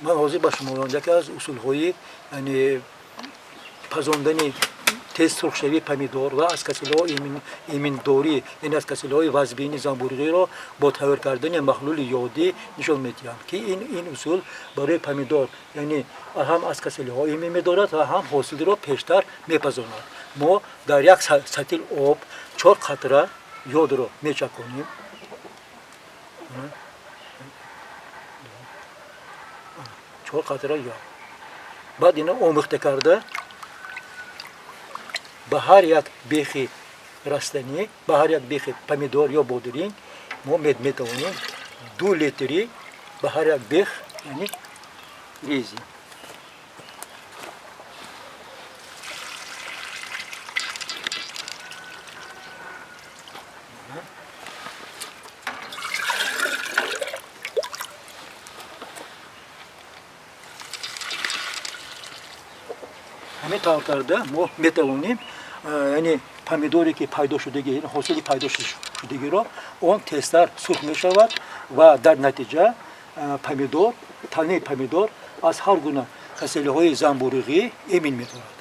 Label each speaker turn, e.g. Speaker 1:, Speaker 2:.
Speaker 1: من حاضر باشم که از اصول‌های یعنی پزوندنی تست سرخشوی پمیدور و از کسله‌های ایمن‌داری یعنی از کسله‌های وزبینی زنبوری را با تغییر کردن محلول یودی نشان می‌دهند که این اصول برای پمیدور یعنی هم از کسله‌های ایمن می‌دارد و هم حاصل را بیشتر می‌پزاند. ما در یک سطل آب 4 قطره یود را می‌چکنیم. چهار قطره یود. بعد اینا آمیخته کرده به هر یک بیخ رستنی به هر یک بیخ پمیدور یا بادرین ما میتوانیم 2 لیتری به هر یک بیخ یعنی ریزیم. همین طور کرده ما میتوانیم یعنی پمیدوری که پیدا شدگی یعنی حاصلی پیدا شدگی را اون تستر سرخ می شود و در نتیجه پمیدور تنه پمیدور از هر گونه کسله‌های زنبورگی ایمن می‌شود.